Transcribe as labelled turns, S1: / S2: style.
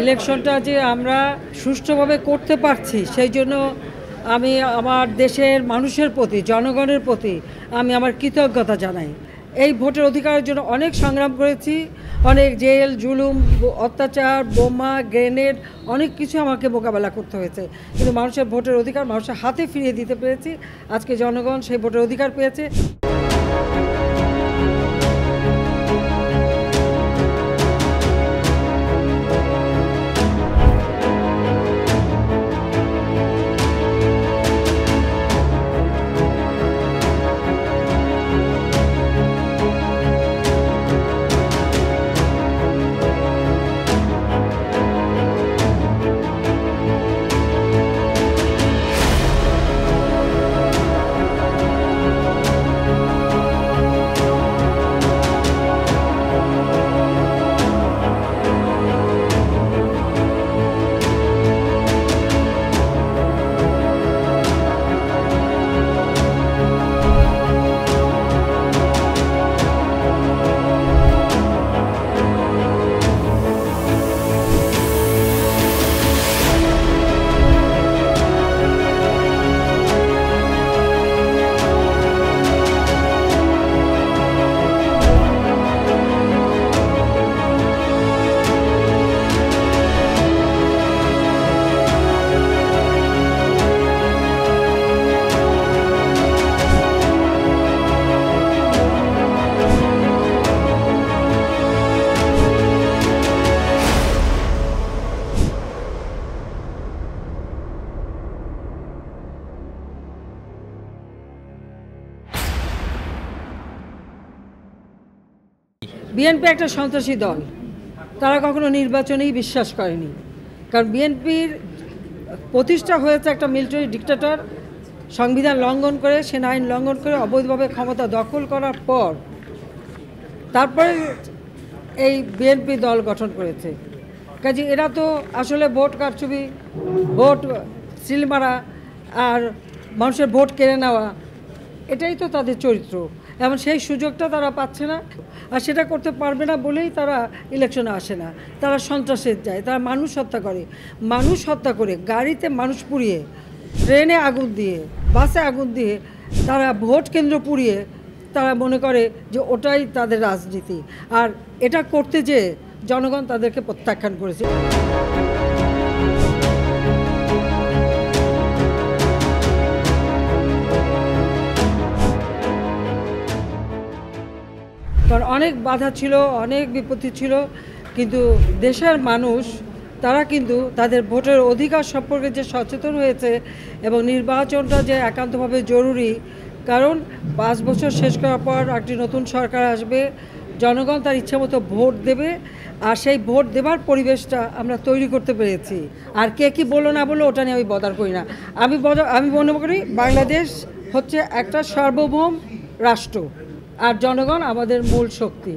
S1: ইলেকশনটা যে আমরা সুষ্ঠুভাবে করতে পারছি সেই জন্য আমি আমার দেশের মানুষের প্রতি, জনগণের প্রতি আমি আমার কৃতজ্ঞতা জানাই। এই ভোটের অধিকারের জন্য অনেক সংগ্রাম করেছি, অনেক জেল জুলুম, অত্যাচার, বোমা, গ্রেনেড, অনেক কিছু আমাকে মোকাবেলা করতে হয়েছে, কিন্তু মানুষের ভোটের অধিকার মানুষের হাতে ফিরিয়ে দিতে পেরেছি। আজকে জনগণ সেই ভোটের অধিকার পেয়েছে। বিএনপি একটা সন্ত্রাসী দল, তারা কখনো নির্বাচনেই বিশ্বাস করেনি। কারণ বিএনপির প্রতিষ্ঠা হয়েছে একটা মিলিটারি ডিক্টেটর সংবিধান লঙ্ঘন করে, সেনা আইন লঙ্ঘন করে অবৈধভাবে ক্ষমতা দখল করার পর তারপরে এই বিএনপি দল গঠন করেছে। কাজে এরা তো আসলে ভোট কারচুপি, ভোট সিল মারা আর মানুষের ভোট কেড়ে নেওয়া, এটাই তো তাদের চরিত্র। এবং সেই সুযোগটা তারা পাচ্ছে না, আর সেটা করতে পারবে না বলেই তারা ইলেকশনে আসে না। তারা সন্ত্রাসের যায়, তারা মানুষ হত্যা করে, গাড়িতে মানুষ পুড়িয়ে, ট্রেনে আগুন দিয়ে, বাসে আগুন দিয়ে, তারা ভোট কেন্দ্র পুড়িয়ে তারা মনে করে যে ওটাই তাদের রাজনীতি। আর এটা করতে যেয়ে জনগণ তাদেরকে প্রত্যাখ্যান করেছে। কারণ অনেক বাধা ছিল, অনেক বিপত্তি ছিল, কিন্তু দেশের মানুষ তারা কিন্তু তাদের ভোটের অধিকার সম্পর্কে যে সচেতন হয়েছে এবং নির্বাচনটা যে একান্তভাবে জরুরি, কারণ 5 বছর শেষ করার পর একটি নতুন সরকার আসবে, জনগণ তার ইচ্ছা মতো ভোট দেবে, আর সেই ভোট দেবার পরিবেশটা আমরা তৈরি করতে পেরেছি। আর কে কী বললো না বললো ওটা নিয়ে আমি বদার করি না। আমি মনে করি বাংলাদেশ হচ্ছে একটা সার্বভৌম রাষ্ট্র, আর জনগণ আমাদের মূল শক্তি।